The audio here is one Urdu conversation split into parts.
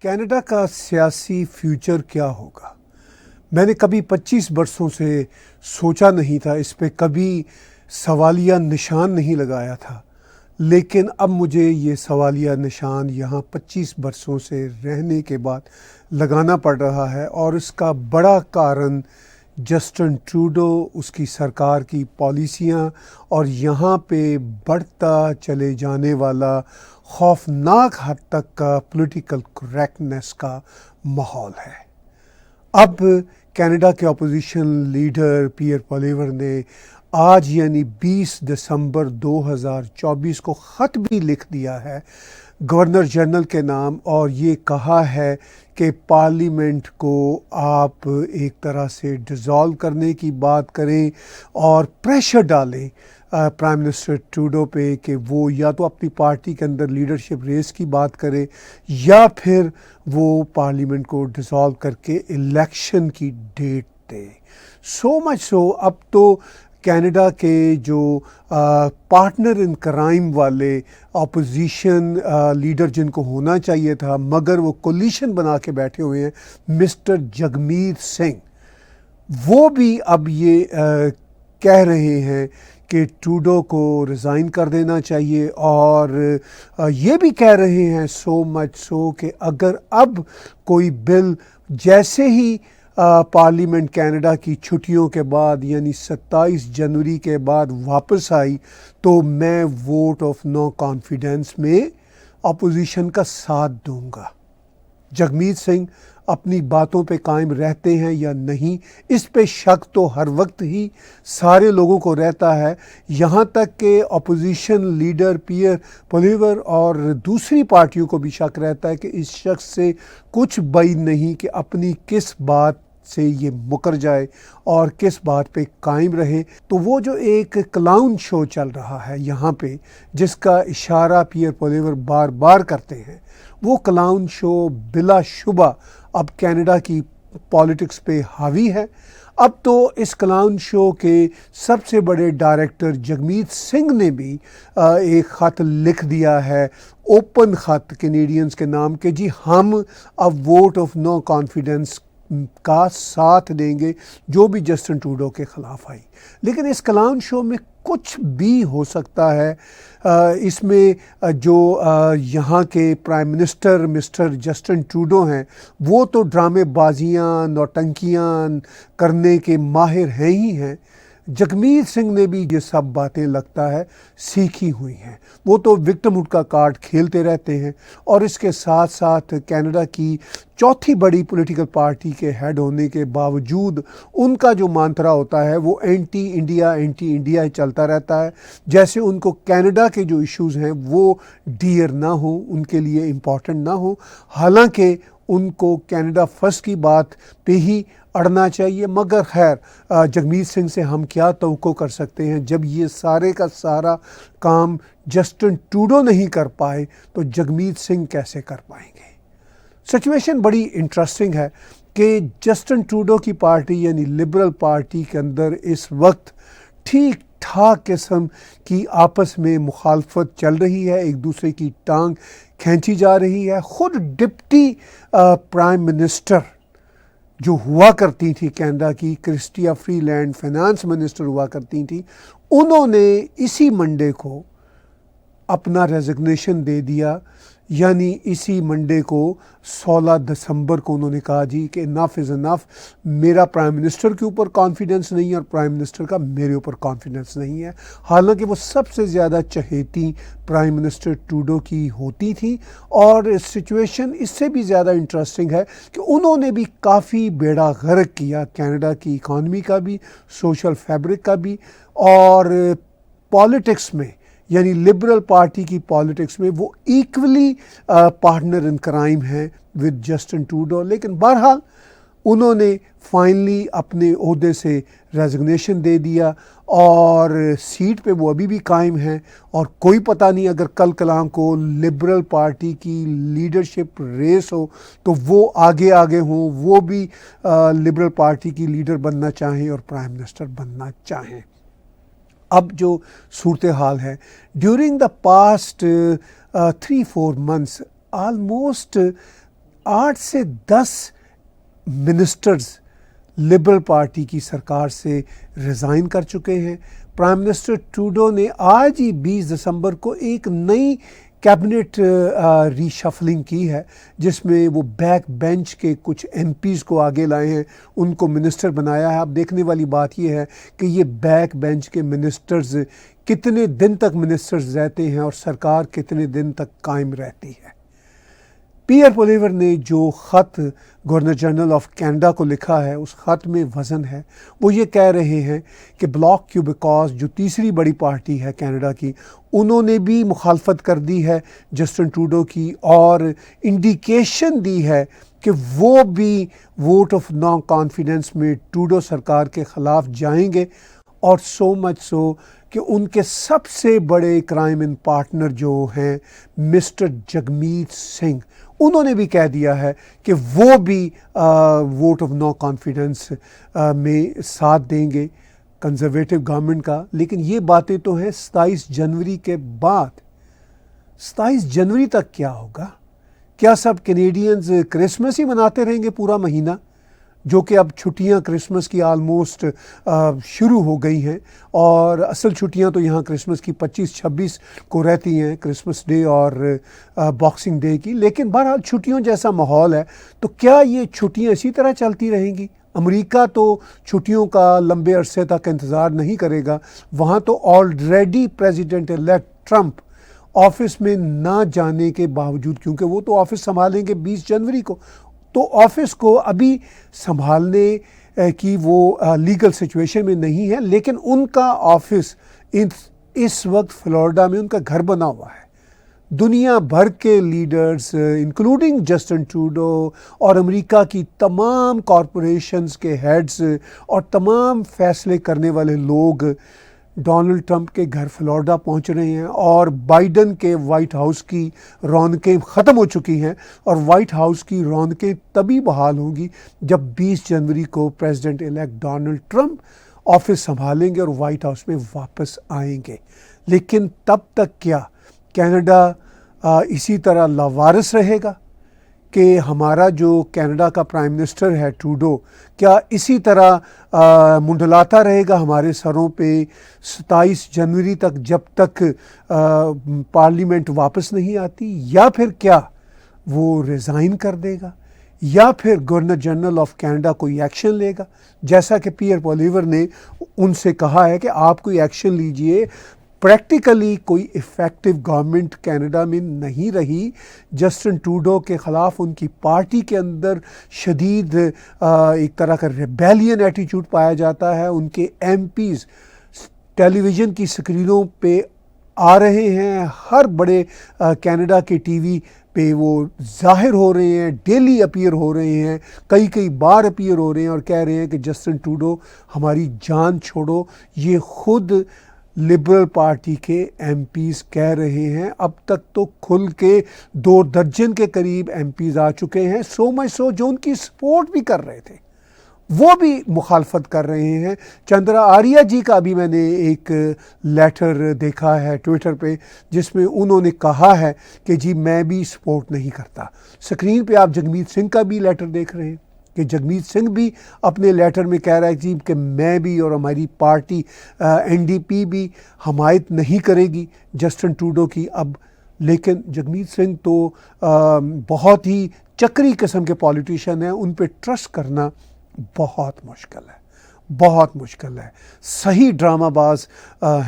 کینیڈا کا سیاسی فیوچر کیا ہوگا؟ میں نے کبھی 25 برسوں سے سوچا نہیں تھا، اس پہ کبھی سوالیہ نشان نہیں لگایا تھا، لیکن اب مجھے یہ سوالیہ نشان یہاں 25 برسوں سے رہنے کے بعد لگانا پڑ رہا ہے، اور اس کا بڑا کارن جسٹن ٹروڈو، اس کی سرکار کی پالیسیاں اور یہاں پہ بڑھتا چلے جانے والا خوفناک حد تک کا پولیٹیکل کریکٹنیس کا ماحول ہے۔ اب کینیڈا کے اپوزیشن لیڈر پیئر پولیور نے آج یعنی 20 دسمبر 2024 کو خط بھی لکھ دیا ہے گورنر جنرل کے نام، اور یہ کہا ہے کہ پارلیمنٹ کو آپ ایک طرح سے ڈیزالو کرنے کی بات کریں اور پریشر ڈالیں پرائم منسٹر ٹروڈو پہ کہ وہ یا تو اپنی پارٹی کے اندر لیڈرشپ ریس کی بات کرے یا پھر وہ پارلیمنٹ کو ڈیزالو کر کے الیکشن کی ڈیٹ دے۔ سو مچ سو اب تو کینیڈا کے جو پارٹنر ان کرائم والے اپوزیشن لیڈر جن کو ہونا چاہیے تھا مگر وہ کولیشن بنا کے بیٹھے ہوئے ہیں، مسٹر جگمیت سنگھ، وہ بھی اب یہ کہہ رہے ہیں کہ ٹروڈو کو ریزائن کر دینا چاہیے، اور یہ بھی کہہ رہے ہیں سو مچ سو کہ اگر اب کوئی بل جیسے ہی پارلیمنٹ کینیڈا کی چھٹیوں کے بعد یعنی 27 جنوری کے بعد واپس آئی تو میں ووٹ آف نو کانفیڈنس میں اپوزیشن کا ساتھ دوں گا۔ جگمیت سنگھ اپنی باتوں پہ قائم رہتے ہیں یا نہیں، اس پہ شک تو ہر وقت ہی سارے لوگوں کو رہتا ہے، یہاں تک کہ اپوزیشن لیڈر پیئر پولیور اور دوسری پارٹیوں کو بھی شک رہتا ہے کہ اس شخص سے کچھ بعید نہیں کہ اپنی کس بات سے یہ مکر جائے اور کس بات پہ قائم رہے۔ تو وہ جو ایک کلاؤن شو چل رہا ہے یہاں پہ، جس کا اشارہ پیئر پولیور بار بار کرتے ہیں، وہ کلاؤن شو بلا شبہ اب کینیڈا کی پالیٹکس پہ حاوی ہے۔ اب تو اس کلاؤن شو کے سب سے بڑے ڈائریکٹر جگمیت سنگھ نے بھی ایک خط لکھ دیا ہے، اوپن خط کینیڈینز کے نام کہ جی ہم اب ووٹ آف نو کانفیڈنس کا ساتھ دیں گے جو بھی جسٹن ٹروڈو کے خلاف آئی۔ لیکن اس کلاؤن شو میں کچھ بھی ہو سکتا ہے۔ اس میں جو یہاں کے prime minister Mister Justin Trudeau ہیں، وہ تو ڈرامے بازیاں نوٹنکیاں کرنے کے ماہر ہیں ہی ہیں۔ جگمیت سنگھ نے بھی یہ سب باتیں لگتا ہے سیکھی ہوئی ہیں، وہ تو وکٹم ہوڈ کا کارڈ کھیلتے رہتے ہیں، اور اس کے ساتھ ساتھ کینیڈا کی چوتھی بڑی پولیٹیکل پارٹی کے ہیڈ ہونے کے باوجود ان کا جو مانترا ہوتا ہے وہ اینٹی انڈیا ہی چلتا رہتا ہے، جیسے ان کو کینیڈا کے جو ایشوز ہیں وہ ڈیئر نہ ہوں، ان کے لیے امپورٹنٹ نہ ہوں، حالانکہ ان کو کینیڈا فرسٹ کی بات پہ ہی اڑنا چاہیے۔ مگر خیر، جگمیت سنگھ سے ہم کیا توقع کر سکتے ہیں؟ جب یہ سارے کا سارا کام جسٹن ٹروڈو نہیں کر پائے تو جگمیت سنگھ کیسے کر پائیں گے؟ سچویشن بڑی انٹرسٹنگ ہے کہ جسٹن ٹروڈو کی پارٹی یعنی لبرل پارٹی کے اندر اس وقت ٹھیک ٹھاک قسم کی آپس میں مخالفت چل رہی ہے، ایک دوسرے کی ٹانگ کھینچی جا رہی ہے۔ خود ڈپٹی پرائم منسٹر جو ہوا کرتی تھی کینیڈا کی، کرسٹیا فری لینڈ فائنانس منسٹر ہوا کرتی تھی، انہوں نے اسی منڈے کو اپنا ریزگنیشن دے دیا، یعنی اسی منڈے کو 16 دسمبر کو انہوں نے کہا جی کہ انف از انف، میرا پرائم منسٹر کے اوپر کانفیڈنس نہیں ہے اور پرائم منسٹر کا میرے اوپر کانفیڈنس نہیں ہے، حالانکہ وہ سب سے زیادہ چہیتی پرائم منسٹر ٹروڈو کی ہوتی تھی۔ اور سچویشن اس سے بھی زیادہ انٹرسٹنگ ہے کہ انہوں نے بھی کافی بیڑا غرق کیا کینیڈا کی اکانومی کا بھی، سوشل فیبرک کا بھی، اور پالیٹکس میں یعنی لبرل پارٹی کی پالیٹکس میں وہ ایکولی پارٹنر ان کرائم ہیں ود جسٹن ٹروڈو۔ لیکن بہرحال انہوں نے فائنلی اپنے عہدے سے ریزگنیشن دے دیا، اور سیٹ پہ وہ ابھی بھی قائم ہیں، اور کوئی پتہ نہیں اگر کل کلام کو لبرل پارٹی کی لیڈرشپ ریس ہو تو وہ آگے ہوں، وہ بھی لبرل پارٹی کی لیڈر بننا چاہیں اور پرائم منسٹر بننا چاہیں۔ اب جو صورتحال ہے during the past 3-4 months almost 8 سے 10 منسٹرز لبرل پارٹی کی سرکار سے ریزائن کر چکے ہیں۔ پرائم منسٹر ٹروڈو نے آج ہی 20 دسمبر کو ایک نئی کیبنٹ ری شفلنگ کی ہے، جس میں وہ بیک بینچ کے کچھ ایم پیز کو آگے لائے ہیں، ان کو منسٹر بنایا ہے۔ اب دیکھنے والی بات یہ ہے کہ یہ بیک بینچ کے منسٹرز کتنے دن تک منسٹرز رہتے ہیں اور سرکار کتنے دن تک قائم رہتی ہے۔ پیئر پولیور نے جو خط گورنر جنرل آف کینیڈا کو لکھا ہے، اس خط میں وزن ہے۔ وہ یہ کہہ رہے ہیں کہ بلاک کیوبیکاز جو تیسری بڑی پارٹی ہے کینیڈا کی، انہوں نے بھی مخالفت کر دی ہے جسٹن ٹروڈو کی، اور انڈیکیشن دی ہے کہ وہ بھی ووٹ آف نو کانفیڈنس میں ٹروڈو سرکار کے خلاف جائیں گے، اور سو مچ سو کہ ان کے سب سے بڑے کرائم ان پارٹنر جو ہیں مسٹر جگمیت سنگھ، انہوں نے بھی کہہ دیا ہے کہ وہ بھی ووٹ آف نو کانفیڈنس میں ساتھ دیں گے کنزرویٹو گورنمنٹ کا۔ لیکن یہ باتیں تو ہیں 27 جنوری کے بعد۔ 27 جنوری تک کیا ہوگا؟ کیا سب کینیڈینز کرسمس ہی مناتے رہیں گے پورا مہینہ؟ جو کہ اب چھٹیاں کرسمس کی آلموسٹ شروع ہو گئی ہیں، اور اصل چھٹیاں تو یہاں کرسمس کی 25-26 کو رہتی ہیں، کرسمس ڈے اور باکسنگ ڈے کی۔ لیکن بہرحال چھٹیوں جیسا ماحول ہے، تو کیا یہ چھٹیاں اسی طرح چلتی رہیں گی؟ امریکہ تو چھٹیوں کا لمبے عرصے تک انتظار نہیں کرے گا۔ وہاں تو already president elect Trump office میں نہ جانے کے باوجود، کیونکہ وہ تو آفس سنبھالیں گے 20 جنوری کو، تو آفس کو ابھی سنبھالنے کی وہ لیگل سچویشن میں نہیں ہے، لیکن ان کا آفس اس وقت فلوریڈا میں ان کا گھر بنا ہوا ہے۔ دنیا بھر کے لیڈرز انکلوڈنگ جسٹن ٹروڈو اور امریکہ کی تمام کارپوریشنز کے ہیڈز اور تمام فیصلے کرنے والے لوگ ڈونلڈ ٹرمپ کے گھر فلوریڈا پہنچ رہے ہیں، اور بائیڈن کے وائٹ ہاؤس کی رونقیں ختم ہو چکی ہیں، اور وائٹ ہاؤس کی رونقیں تبھی بحال ہوں گی جب 20 جنوری کو president elect Donald Trump office سنبھالیں گے اور وائٹ ہاؤس میں واپس آئیں گے۔ لیکن تب تک کیا کینیڈا اسی طرح لاوارث رہے گا کہ ہمارا جو کینیڈا کا پرائم منسٹر ہے ٹروڈو، کیا اسی طرح منڈلاتا رہے گا ہمارے سروں پہ 27 جنوری تک، جب تک پارلیمنٹ واپس نہیں آتی؟ یا پھر کیا وہ ریزائن کر دے گا، یا پھر گورنر جنرل آف کینیڈا کوئی ایکشن لے گا؟ جیسا کہ پیئر پولیور نے ان سے کہا ہے کہ آپ کوئی ایکشن لیجئے۔ پریکٹیکلی کوئی ایفیکٹو گورنمنٹ کینیڈا میں نہیں رہی۔ جسٹن ٹروڈو کے خلاف ان کی پارٹی کے اندر شدید ایک طرح کا ریبیلین ایٹیچیوڈ پایا جاتا ہے۔ ان کے ایم پیز ٹیلی ویژن کی سکرینوں پہ آ رہے ہیں، ہر بڑے کینیڈا کے ٹی وی پہ وہ ظاہر ہو رہے ہیں، ڈیلی اپیئر ہو رہے ہیں، کئی بار اپیئر ہو رہے ہیں، اور کہہ رہے ہیں کہ جسٹن ٹروڈو ہماری جان چھوڑو۔ یہ خود لبرل پارٹی کے ایم پیز کہہ رہے ہیں۔ اب تک تو کھل کے 2 درجن کے قریب ایم پیز آ چکے ہیں، سو مچ سو جو ان کی سپورٹ بھی کر رہے تھے وہ بھی مخالفت کر رہے ہیں۔ چندرا آریہ جی کا بھی میں نے ایک لیٹر دیکھا ہے ٹویٹر پہ، جس میں انہوں نے کہا ہے کہ جی میں بھی سپورٹ نہیں کرتا۔ سکرین پہ آپ جگمیت سنگھ کا بھی لیٹر دیکھ رہے ہیں کہ جگمیت سنگھ بھی اپنے لیٹر میں کہہ رہا ہے جی کہ میں بھی اور ہماری پارٹی این ڈی پی بھی حمایت نہیں کرے گی جسٹن ٹروڈو کی اب۔ لیکن جگمیت سنگھ تو بہت ہی چکری قسم کے پولیٹیشین ہیں، ان پہ ٹرسٹ کرنا بہت مشکل ہے، بہت مشکل ہے۔ صحیح ڈرامہ باز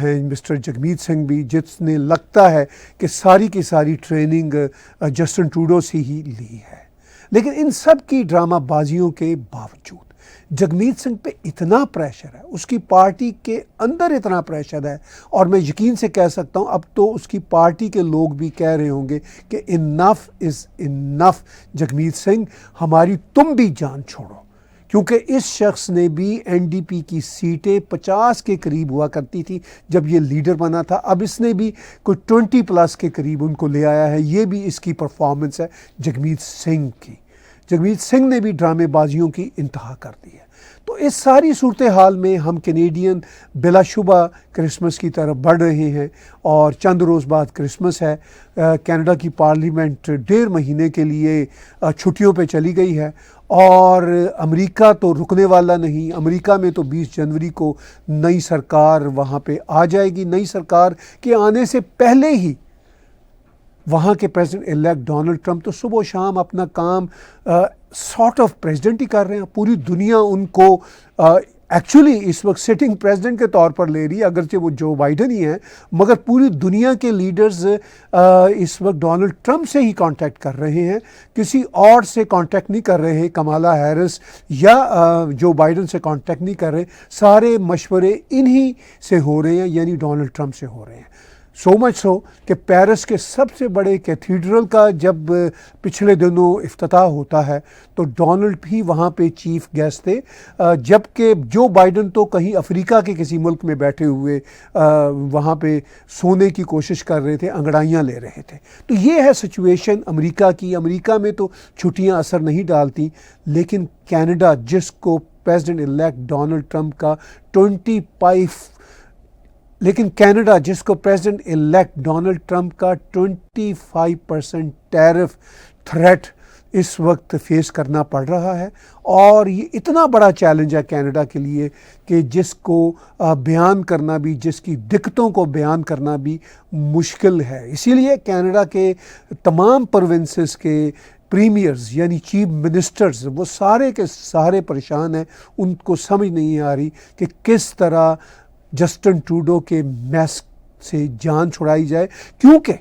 ہیں مسٹر جگمیت سنگھ بھی، جس نے لگتا ہے کہ ساری کی ساری ٹریننگ جسٹن ٹروڈو سے ہی لی ہے۔ لیکن ان سب کی ڈرامہ بازیوں کے باوجود جگمیت سنگھ پہ اتنا پریشر ہے، اس کی پارٹی کے اندر اتنا پریشر ہے، اور میں یقین سے کہہ سکتا ہوں اب تو اس کی پارٹی کے لوگ بھی کہہ رہے ہوں گے کہ انف از انف جگمیت سنگھ، ہماری تم بھی جان چھوڑو، کیونکہ اس شخص نے بھی این ڈی پی کی سیٹیں 50 کے قریب ہوا کرتی تھی جب یہ لیڈر بنا تھا، اب اس نے بھی کوئی 20+ کے قریب ان کو لے آیا ہے۔ یہ بھی اس کی پرفارمنس ہے جگمیت سنگھ کی۔ جگمیت سنگھ نے بھی ڈرامے بازیوں کی انتہا کر دی ہے۔ تو اس ساری صورتحال میں ہم کینیڈین بلا شبہ کرسمس کی طرف بڑھ رہے ہیں، اور چند روز بعد کرسمس ہے۔ کینیڈا کی پارلیمنٹ 1.5 مہینے کے لیے چھٹیوں پہ چلی گئی ہے، اور امریکہ تو رکنے والا نہیں۔ امریکہ میں تو 20 جنوری کو نئی سرکار وہاں پہ آ جائے گی۔ نئی سرکار کے آنے سے پہلے ہی وہاں کے پریزیڈنٹ الیکٹ ڈونلڈ ٹرمپ تو صبح و شام اپنا کام سارٹ آف پریزیڈنٹ ہی کر رہے ہیں۔ پوری دنیا ان کو ایکچولی اس وقت سٹنگ پریزیڈنٹ کے طور پر لے رہی ہے، اگرچہ وہ جو بائیڈن ہی ہیں، مگر پوری دنیا کے لیڈرز اس وقت ڈونلڈ ٹرمپ سے ہی کانٹیکٹ کر رہے ہیں، کسی اور سے کانٹیکٹ نہیں کر رہے۔ کمالا ہیرس یا جو بائیڈن سے کانٹیکٹ نہیں کر رہے، سارے مشورے انہی سے ہو رہے ہیں، یعنی ڈونلڈ ٹرمپ سے ہو رہے ہیں۔ سو مچ سو کہ پیرس کے سب سے بڑے کیتھیڈرل کا جب پچھلے دنوں افتتاح ہوتا ہے تو ڈونلڈ بھی وہاں پہ چیف گیسٹ تھے، جبکہ جو بائیڈن تو کہیں افریقہ کے کسی ملک میں بیٹھے ہوئے وہاں پہ سونے کی کوشش کر رہے تھے، انگڑائیاں لے رہے تھے۔ تو یہ ہے سچویشن امریکہ کی۔ امریکہ میں تو چھٹیاں اثر نہیں ڈالتی، لیکن کینیڈا جس کو پریزیڈنٹ الیکٹ ڈونلڈ ٹرمپ کا 25% ٹیرف تھریٹ اس وقت فیس کرنا پڑ رہا ہے، اور یہ اتنا بڑا چیلنج ہے کینیڈا کے لیے کہ جس کو بیان کرنا بھی، جس کی دقتوں کو بیان کرنا بھی مشکل ہے۔ اسی لیے کینیڈا کے تمام پروونسز کے پریمیئرز یعنی چیف منسٹرز وہ سارے کے سارے پریشان ہیں۔ ان کو سمجھ نہیں آ رہی کہ کس طرح جسٹن ٹروڈو کے میس سے جان چھڑائی جائے، کیونکہ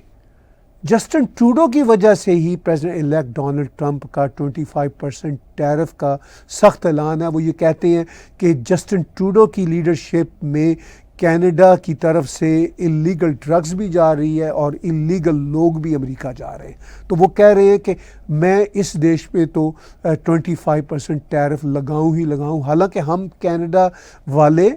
جسٹن ٹروڈو کی وجہ سے ہی پریزیڈنٹ الیکٹ ڈونلڈ ٹرمپ کا 25% ٹیرف کا سخت اعلان ہے۔ وہ یہ کہتے ہیں کہ جسٹن ٹروڈو کی لیڈرشپ میں کینیڈا کی طرف سے اللیگل ڈرگز بھی جا رہی ہے اور اللیگل لوگ بھی امریکہ جا رہے ہیں۔ تو وہ کہہ رہے ہیں کہ میں اس دیش پہ تو 25% ٹیرف لگاؤں ہی لگاؤں، حالانکہ ہم کینیڈا والے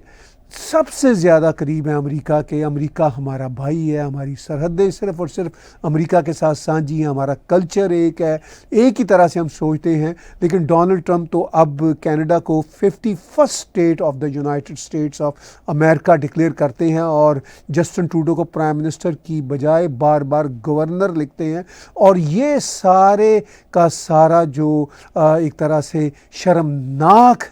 سب سے زیادہ قریب ہیں امریکہ کے۔ امریکہ ہمارا بھائی ہے، ہماری سرحدیں صرف اور صرف امریکہ کے ساتھ سانجھی ہیں، ہمارا کلچر ایک ہے، ایک ہی طرح سے ہم سوچتے ہیں۔ لیکن ڈونلڈ ٹرمپ تو اب کینیڈا کو 51st state of the United States of America declare کرتے ہیں، اور جسٹن ٹروڈو کو پرائم منسٹر کی بجائے بار بار گورنر لکھتے ہیں۔ اور یہ سارے کا سارا جو ایک طرح سے شرمناک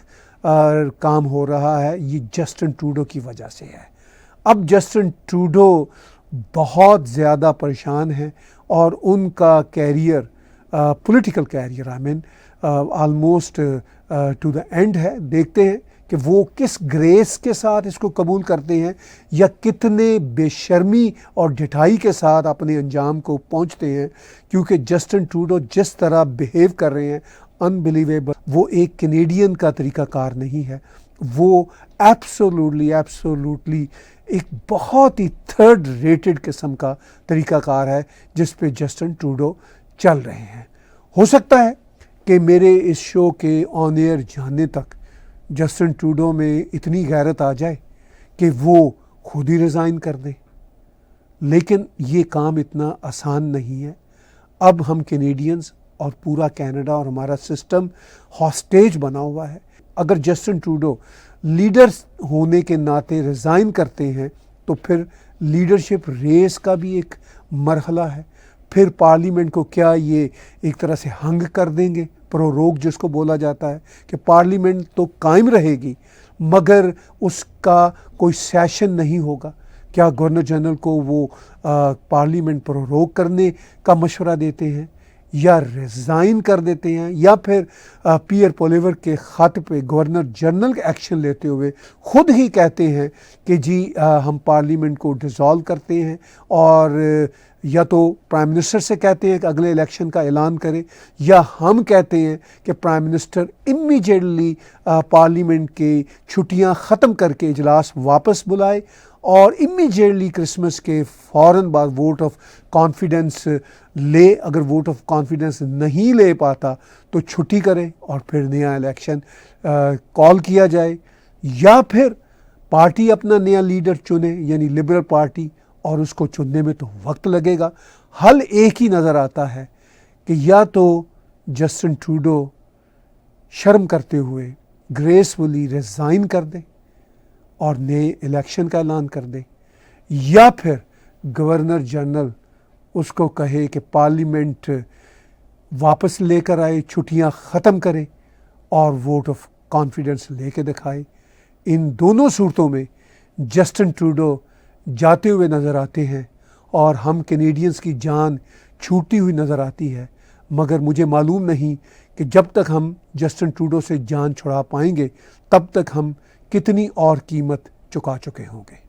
کام ہو رہا ہے، یہ جسٹن ٹروڈو کی وجہ سے ہے۔ اب جسٹن ٹروڈو بہت زیادہ پریشان ہیں، اور ان کا career political career almost to the end ہے۔ دیکھتے ہیں کہ وہ کس گریس کے ساتھ اس کو قبول کرتے ہیں، یا کتنے بے شرمی اور ڈھٹائی کے ساتھ اپنے انجام کو پہنچتے ہیں، کیونکہ جسٹن ٹروڈو جس طرح بیہیو کر رہے ہیں انبلیویبل، وہ ایک کینیڈین کا طریقہ کار نہیں ہے۔ وہ ایبسولوٹلی ایک بہت ہی تھرڈ ریٹڈ قسم کا طریقہ کار ہے جس پہ جسٹن ٹروڈو چل رہے ہیں۔ ہو سکتا ہے کہ میرے اس شو کے آن ایئر جانے تک جسٹن ٹروڈو میں اتنی غیرت آ جائے کہ وہ خود ہی ریزائن کر دیں، لیکن یہ کام اتنا آسان نہیں ہے۔ اب ہم کینیڈینز اور پورا کینیڈا اور ہمارا سسٹم ہاسٹیج بنا ہوا ہے۔ اگر جسٹن ٹروڈو لیڈر ہونے کے ناطے ریزائن کرتے ہیں تو پھر لیڈرشپ ریس کا بھی ایک مرحلہ ہے۔ پھر پارلیمنٹ کو کیا یہ ایک طرح سے ہنگ کر دیں گے، پروروگ جس کو بولا جاتا ہے، کہ پارلیمنٹ تو قائم رہے گی مگر اس کا کوئی سیشن نہیں ہوگا۔ کیا گورنر جنرل کو وہ پارلیمنٹ پروروگ کرنے کا مشورہ دیتے ہیں، یا ریزائن کر دیتے ہیں، یا پھر پیئر پولیور کے خط پہ گورنر جنرل ایکشن لیتے ہوئے خود ہی کہتے ہیں کہ جی ہم پارلیمنٹ کو ڈیزالو کرتے ہیں، اور یا تو پرائم منسٹر سے کہتے ہیں کہ اگلے الیکشن کا اعلان کرے، یا ہم کہتے ہیں کہ پرائم منسٹر امیجیٹلی پارلیمنٹ کی چھٹیاں ختم کر کے اجلاس واپس بلائے، اور امیجیٹلی کرسمس کے فوراً بعد ووٹ آف کانفیڈنس لے۔ اگر ووٹ آف کانفیڈنس نہیں لے پاتا تو چھٹی کرے اور پھر نیا الیکشن کال کیا جائے، یا پھر پارٹی اپنا نیا لیڈر چنے، یعنی لبرل پارٹی، اور اس کو چننے میں تو وقت لگے گا۔ حل ایک ہی نظر آتا ہے کہ یا تو جسٹن ٹروڈو شرم کرتے ہوئے گریسفلی ریزائن کر دیں اور نئے الیکشن کا اعلان کر دیں، یا پھر گورنر جنرل اس کو کہے کہ پارلیمنٹ واپس لے کر آئے، چھٹیاں ختم کرے اور ووٹ آف کانفیڈنس لے کے دکھائے۔ ان دونوں صورتوں میں جسٹن ٹروڈو جاتے ہوئے نظر آتے ہیں اور ہم کینیڈینز کی جان چھوٹی ہوئی نظر آتی ہے، مگر مجھے معلوم نہیں کہ جب تک ہم جسٹن ٹروڈو سے جان چھڑا پائیں گے تب تک ہم کتنی اور قیمت چکا چکے ہوں گے۔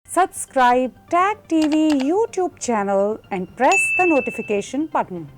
Subscribe Tag TV YouTube channel and press the notification button.